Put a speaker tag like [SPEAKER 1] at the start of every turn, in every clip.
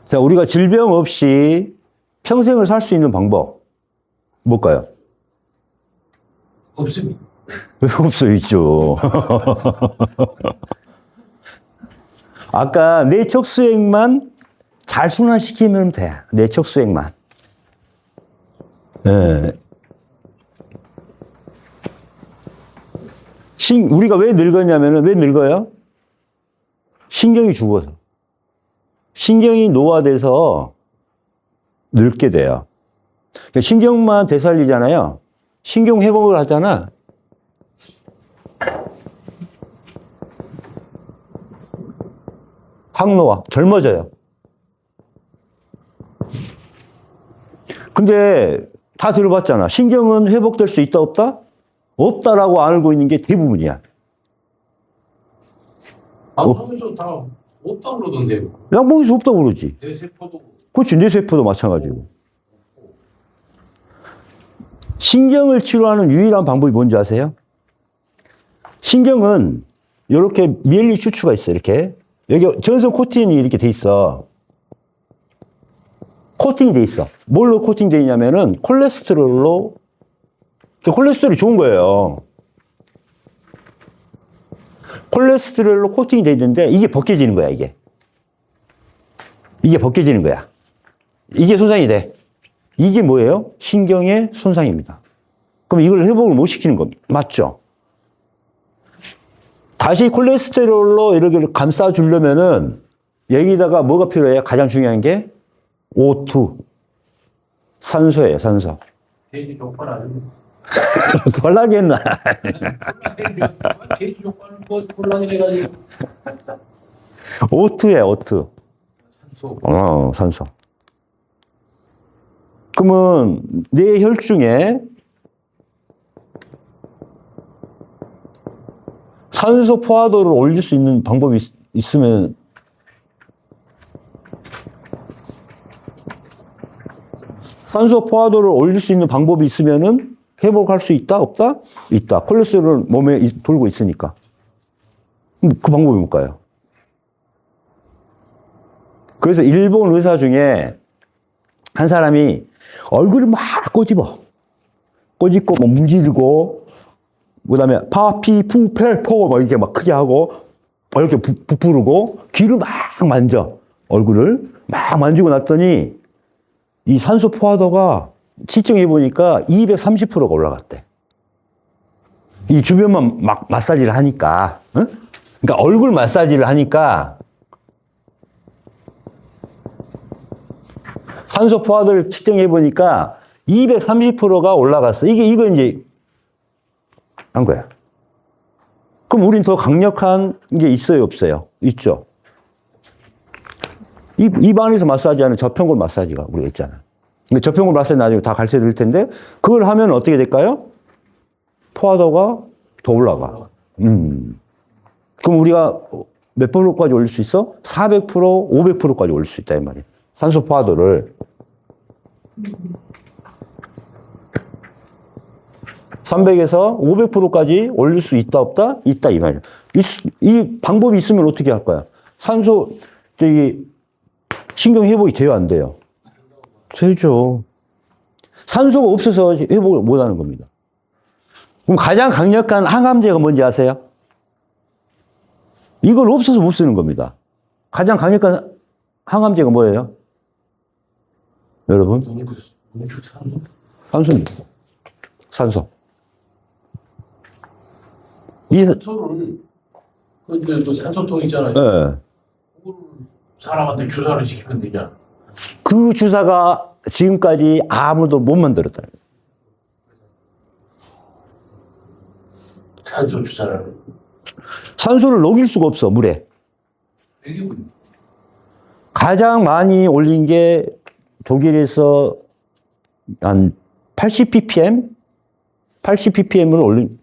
[SPEAKER 1] 자, 우리가 질병 없이 평생을 살 수 있는 방법, 뭘까요?
[SPEAKER 2] 없습니다.
[SPEAKER 1] 왜 없어, 있죠. 아까 내적 수액만 잘 순환시키면 돼. 내적 수액만. 예. 우리가 왜 늙었냐면은, 왜 늙어요? 신경이 죽어서. 신경이 노화돼서 늙게 돼요. 그러니까 신경만 되살리잖아요. 신경 회복을 하잖아. 항노화, 젊어져요. 근데 다 들어봤잖아. 신경은 회복될 수 있다, 없다? 없다라고 알고 있는 게 대부분이야.
[SPEAKER 2] 하면서 다 없다고 그러던데요.
[SPEAKER 1] 양봉에서 없다고 그러지.
[SPEAKER 2] 뇌세포도.
[SPEAKER 1] 그렇지, 뇌세포도 마찬가지고. 신경을 치료하는 유일한 방법이 뭔지 아세요? 신경은 이렇게 미엘린 추추가 있어, 이렇게. 여기 전선 코팅이 이렇게 돼 있어. 코팅이 돼 있어. 뭘로 코팅돼 있냐면은 콜레스테롤로. 콜레스테롤이 좋은 거예요. 콜레스테롤로 코팅이 돼 있는데 이게 벗겨지는 거야, 이게. 이게 벗겨지는 거야. 이게 손상이 돼. 이게 뭐예요? 신경의 손상입니다. 그럼 이걸 회복을 못 시키는 겁니다. 맞죠? 다시 콜레스테롤로 이렇게 감싸주려면은 여기다가 뭐가 필요해요? 가장 중요한 게 O2. 산소예요, 산소.
[SPEAKER 2] 돼지 족발 아닙니까?
[SPEAKER 1] 콜라겐은
[SPEAKER 2] 돼지 족발은 뭐 콜라겐해가지고.
[SPEAKER 1] O2예요, O2.
[SPEAKER 2] 산소.
[SPEAKER 1] 산소. 그러면 내 혈중에 산소 포화도를 올릴 수 있는 방법이 있으면 산소 포화도를 올릴 수 있는 방법이 있으면은 회복할 수 있다, 없다? 있다. 콜레스테롤은 몸에 돌고 있으니까. 그 방법이 뭘까요? 그래서 일본 의사 중에 한 사람이 얼굴이 막 꼬집어. 꼬집고, 뭐 문지르고, 그 다음에 파피푸펠포 막 이렇게 막 크게 하고, 이렇게 부풀고, 귀를 막 만져. 얼굴을 막 만지고 났더니, 이 산소 포화도가 측정해 보니까 230%가 올라갔대. 이 주변만 막 마사지를 하니까, 응? 그러니까 얼굴 마사지를 하니까 산소 포화도를 측정해 보니까 230%가 올라갔어. 이거 이제 한 거야. 그럼 우린 더 강력한 게 있어요, 없어요? 있죠. 입 안에서 마사지하는 저평골 마사지가 우리가 있잖아. 근데 저평골 마사지 나중에 다 가르쳐 드릴 텐데, 그걸 하면 어떻게 될까요? 포화도가 더 올라가. 그럼 우리가 몇 프로까지 올릴 수 있어? 400%, 500%까지 올릴 수 있다, 이 말이야. 산소 포화도를. 300에서 500%까지 올릴 수 있다, 없다? 있다, 이 말이야. 이 방법이 있으면 어떻게 할 거야? 신경 회복이 돼요, 안 돼요? 되죠. 산소가 없어서 회복을 못 하는 겁니다. 그럼 가장 강력한 항암제가 뭔지 아세요? 이걸 없어서 못 쓰는 겁니다. 가장 강력한 항암제가 뭐예요? 여러분? 산소입니다. 산소.
[SPEAKER 2] 산소를, 근데 또 산소통 있잖아요.
[SPEAKER 1] 네.
[SPEAKER 2] 그거를 사람한테 주사를 시키면 되잖아.
[SPEAKER 1] 그 주사가 지금까지 아무도 못 만들었다.
[SPEAKER 2] 산소 주사를.
[SPEAKER 1] 산소를 녹일 수가 없어, 물에.
[SPEAKER 2] 이게
[SPEAKER 1] 가장 많이 올린 게 독일에서 한 80ppm? 80ppm을 올린,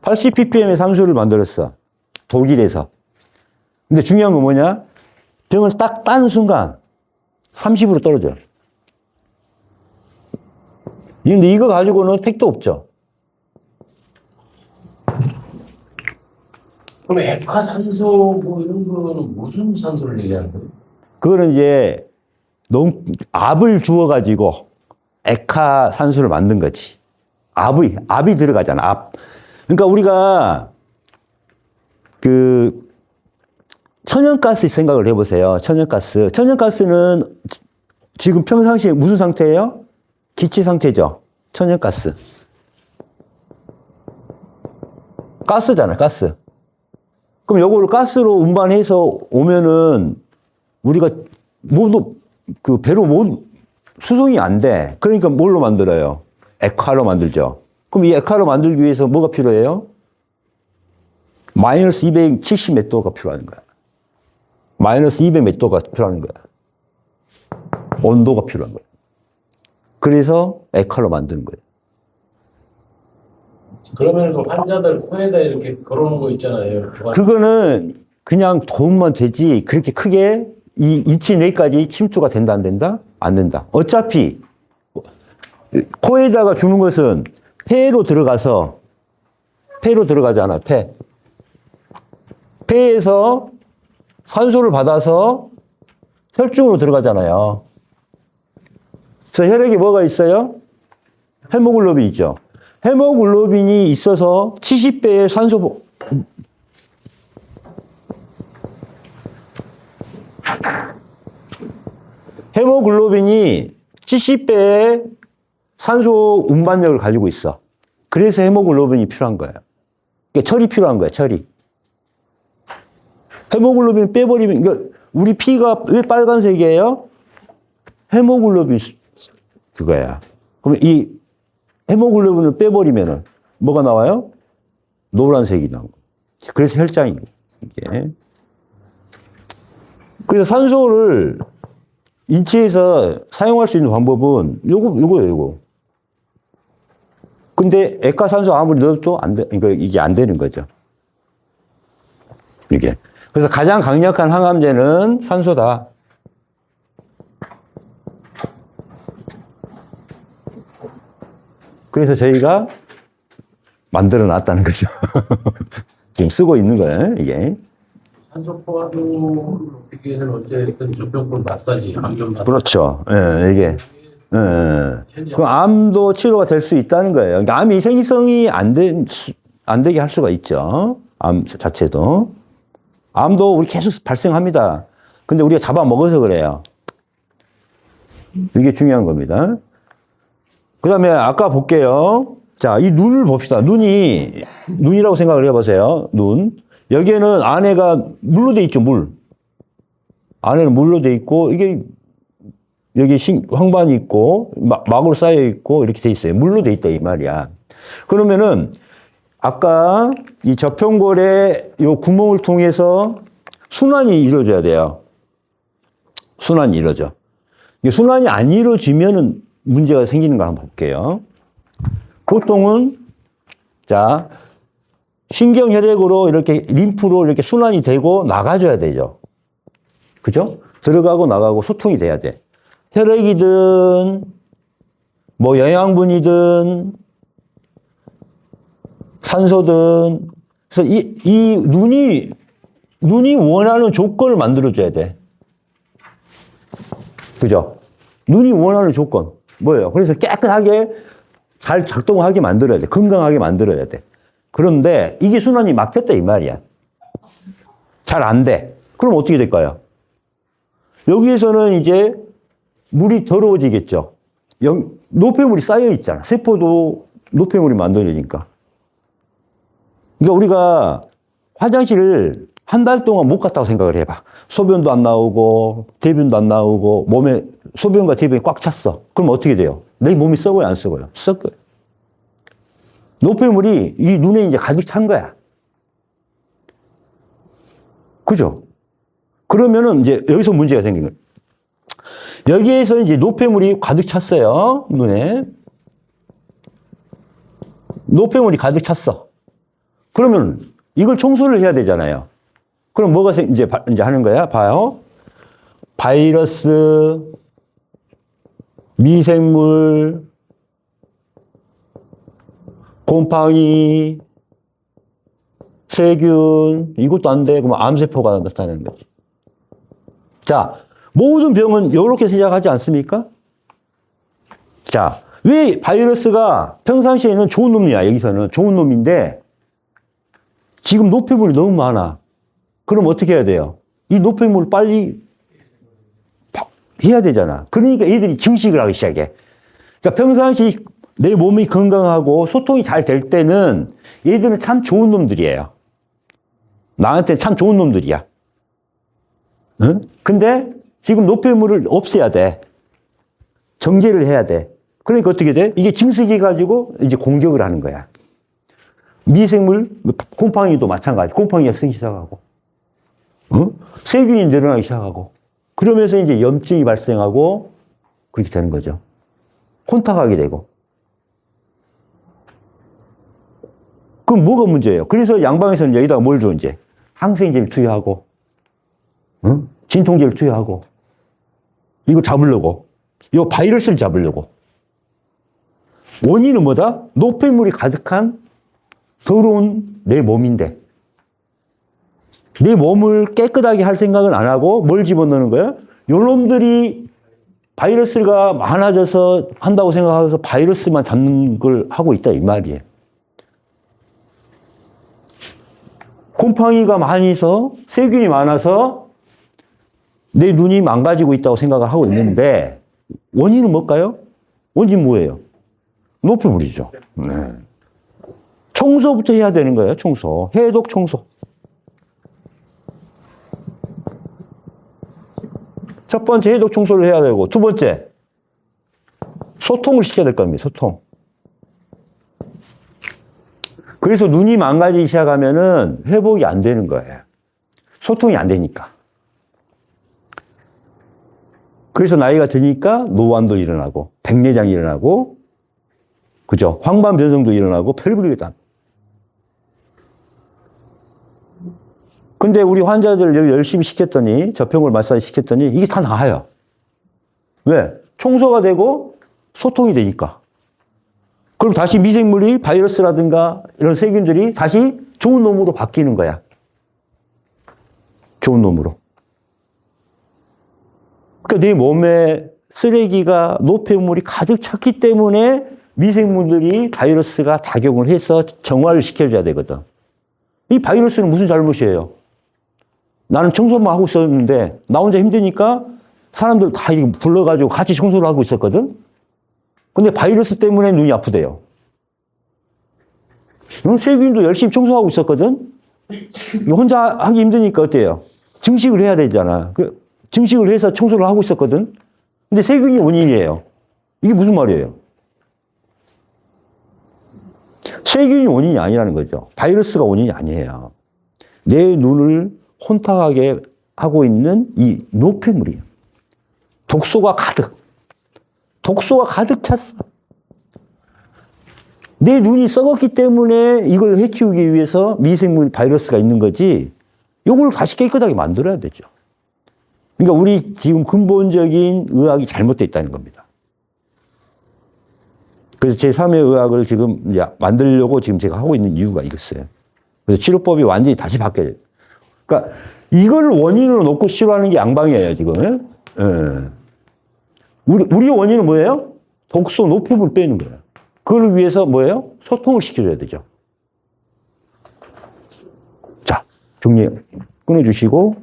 [SPEAKER 1] 80ppm의 산소를 만들었어. 독일에서. 근데 중요한 건 뭐냐? 병을 딱 따는 순간 30으로 떨어져. 근데 이거 가지고는 택도 없죠.
[SPEAKER 2] 그럼 액화산소 뭐 이런 거는 무슨 산소를 얘기하는 거예요?
[SPEAKER 1] 그거는 이제 압을 주어가지고 액화산소를 만든 거지. 압이 들어가잖아, 압. 그러니까 우리가 그 천연가스 생각을 해보세요. 천연가스. 천연가스는 지금 평상시에 무슨 상태예요? 기체 상태죠. 천연가스. 가스잖아, 가스. 그럼 요거를 가스로 운반해서 오면은 우리가 모두 그 배로 수송이 안 돼. 그러니까 뭘로 만들어요? 액화로 만들죠. 그럼 이 액화로 만들기 위해서 뭐가 필요해요? 마이너스 270 몇 도가 필요한 거야. 마이너스 200 몇 도가 필요한 거야. 온도가 필요한 거야. 그래서 액화로 만드는 거예요.
[SPEAKER 2] 그러면 그 환자들 코에다 이렇게 걸어놓은 거 있잖아요.
[SPEAKER 1] 그거는 그냥 도움만 되지 그렇게 크게 이 인치 내까지 침투가 된다 안 된다? 안 된다. 어차피 코에다가 주는 것은 폐로 들어가잖아. 폐에서 산소를 받아서 혈중으로 들어가잖아요. 그래서 혈액에 뭐가 있어요? 헤모글로빈 있죠. 헤모글로빈이 있어서 70배의 산소 헤모글로빈이 70배의 산소 운반력을 가지고 있어. 그래서 헤모글로빈이 필요한 거예요. 그러니까 철이 필요한 거야, 철이. 헤모글로빈 빼버리면, 그러니까 우리 피가 왜 빨간색이에요? 헤모글로빈 그거야. 그러면 이 헤모글로빈을 빼버리면은 뭐가 나와요? 노란색이 나온 거. 그래서 혈장인 거예요, 이게. 그래서 산소를 인체에서 사용할 수 있는 방법은 요거예요. 근데 액화산소 아무리 넣어도 안 돼, 이게 안 되는 거죠. 이게. 그래서 가장 강력한 항암제는 산소다. 그래서 저희가 만들어 놨다는 거죠. 지금 쓰고 있는 거예요, 이게.
[SPEAKER 2] 산소 포화도를 높이기 위해서는 어쨌든 저병골 마사지, 항염 마사지.
[SPEAKER 1] 그렇죠. 예, 이게. 그 암도 치료가 될 수 있다는 거예요. 그러니까 암이 생리성이 안 되게 할 수가 있죠. 암 자체도. 암도 우리 계속 발생합니다. 근데 우리가 잡아먹어서 그래요. 이게 중요한 겁니다. 그 다음에 아까 볼게요. 자, 이 눈을 봅시다. 눈이라고 생각을 해보세요. 눈. 여기에는 안에가 물로 돼 있죠, 물. 안에는 물로 돼 있고, 이게 여기 황반이 있고, 막으로 쌓여 있고, 이렇게 돼 있어요. 물로 돼 있다, 이 말이야. 그러면은, 아까 이 저평골의 요 구멍을 통해서 순환이 이루어져야 돼요. 순환이 이루어져. 이게 순환이 안 이루어지면은 문제가 생기는 거 한번 볼게요. 보통은, 자, 신경혈액으로 이렇게 림프로 이렇게 순환이 되고 나가줘야 되죠. 그죠? 들어가고 나가고 소통이 돼야 돼. 혈액이든, 뭐 영양분이든, 산소든. 그래서 이 눈이 원하는 조건을 만들어줘야 돼. 그죠? 눈이 원하는 조건. 뭐예요? 그래서 깨끗하게 잘 작동하게 만들어야 돼. 건강하게 만들어야 돼. 그런데 이게 순환이 막혔다, 이 말이야. 잘 안 돼. 그럼 어떻게 될까요? 여기에서는 이제 물이 더러워지겠죠. 노폐물이 쌓여 있잖아. 세포도 노폐물이 만들어지니까. 그러니까 우리가 화장실을 한 달 동안 못 갔다고 생각을 해봐. 소변도 안 나오고, 대변도 안 나오고, 몸에 소변과 대변이 꽉 찼어. 그럼 어떻게 돼요? 내 몸이 썩어요, 안 썩어요? 썩어요. 노폐물이 이 눈에 이제 가득 찬 거야. 그죠? 그러면은 이제 여기서 문제가 생긴 거예요. 여기에서 이제 노폐물이 가득 찼어요, 눈에. 노폐물이 가득 찼어. 그러면 이걸 청소를 해야 되잖아요. 그럼 뭐가 이제 하는 거야? 봐요. 바이러스, 미생물, 곰팡이, 세균, 이것도 안 돼. 그러면 암세포가 나타나는 거지. 자, 모든 병은 이렇게 시작하지 않습니까? 자, 왜 바이러스가 평상시에는 좋은 놈이야, 여기서는. 좋은 놈인데, 지금 노폐물이 너무 많아. 그럼 어떻게 해야 돼요? 이 노폐물을 빨리 해야 되잖아. 그러니까 얘들이 증식을 하기 시작해. 그러니까 평상시 내 몸이 건강하고 소통이 잘 될 때는 얘들은 참 좋은 놈들이에요. 나한테 참 좋은 놈들이야. 응? 근데 지금 노폐물을 없애야 돼. 정제를 해야 돼. 그러니까 어떻게 돼? 이게 증식해가지고 이제 공격을 하는 거야. 미생물, 곰팡이도 마찬가지. 곰팡이가 쓰기 시작하고, 세균이 늘어나기 시작하고, 그러면서 이제 염증이 발생하고, 그렇게 되는 거죠. 혼탁하게 되고. 그럼 뭐가 문제예요? 그래서 양방에서는 여기다가 뭘 줘, 이제? 항생제를 투여하고, 진통제를 투여하고, 이거 잡으려고. 이 바이러스를 잡으려고. 원인은 뭐다? 노폐물이 가득한 더러운 내 몸인데, 내 몸을 깨끗하게 할 생각은 안 하고 뭘 집어넣는 거야? 요놈들이 바이러스가 많아져서 한다고 생각해서 바이러스만 잡는 걸 하고 있다, 이 말이에요. 곰팡이가 많이 있어, 세균이 많아서 내 눈이 망가지고 있다고 생각을 하고 있는데, 원인은 뭘까요? 원인 뭐예요? 노폐물이죠. 네. 청소부터 해야 되는 거예요, 청소. 해독 청소. 첫 번째 해독 청소를 해야 되고, 두 번째, 소통을 시켜야 될 겁니다, 소통. 그래서 눈이 망가지기 시작하면은 회복이 안 되는 거예요. 소통이 안 되니까. 그래서 나이가 드니까 노안도 일어나고, 백내장이 일어나고, 그죠? 황반변성도 일어나고, 별볼이 다. 근데 우리 환자들 여기 열심히 시켰더니, 저평을 마사지 시켰더니, 이게 다 나아요. 왜? 청소가 되고, 소통이 되니까. 그럼 다시 미생물이, 바이러스라든가, 이런 세균들이 다시 좋은 놈으로 바뀌는 거야. 좋은 놈으로. 그러니까 내 몸에 쓰레기가, 노폐물이 가득 찼기 때문에 미생물들이 바이러스가 작용을 해서 정화를 시켜줘야 되거든. 이 바이러스는 무슨 잘못이에요? 나는 청소만 하고 있었는데 나 혼자 힘드니까 사람들 다 불러가지고 같이 청소를 하고 있었거든. 근데 바이러스 때문에 눈이 아프대요. 세균도 열심히 청소하고 있었거든. 혼자 하기 힘드니까 어때요? 증식을 해야 되잖아. 증식을 해서 청소를 하고 있었거든. 근데 세균이 원인이에요. 이게 무슨 말이에요? 세균이 원인이 아니라는 거죠. 바이러스가 원인이 아니에요. 내 눈을 혼탁하게 하고 있는 이 노폐물이에요. 독소가 가득 찼어. 내 눈이 썩었기 때문에 이걸 해치우기 위해서 미생물 바이러스가 있는 거지, 이걸 다시 깨끗하게 만들어야 되죠. 그러니까 우리 지금 근본적인 의학이 잘못되어 있다는 겁니다. 그래서 제3의 의학을 지금 이제 만들려고 지금 제가 하고 있는 이유가 이거였어요. 그래서 치료법이 완전히 다시 바뀌어야 돼요. 그러니까 이걸 원인으로 놓고 치료하는 게 양방이에요, 지금. 예. 우리 원인은 뭐예요? 독소, 노폐물 빼는 거예요. 그걸 위해서 뭐예요? 소통을 시켜줘야 되죠. 자, 정리 끊어주시고.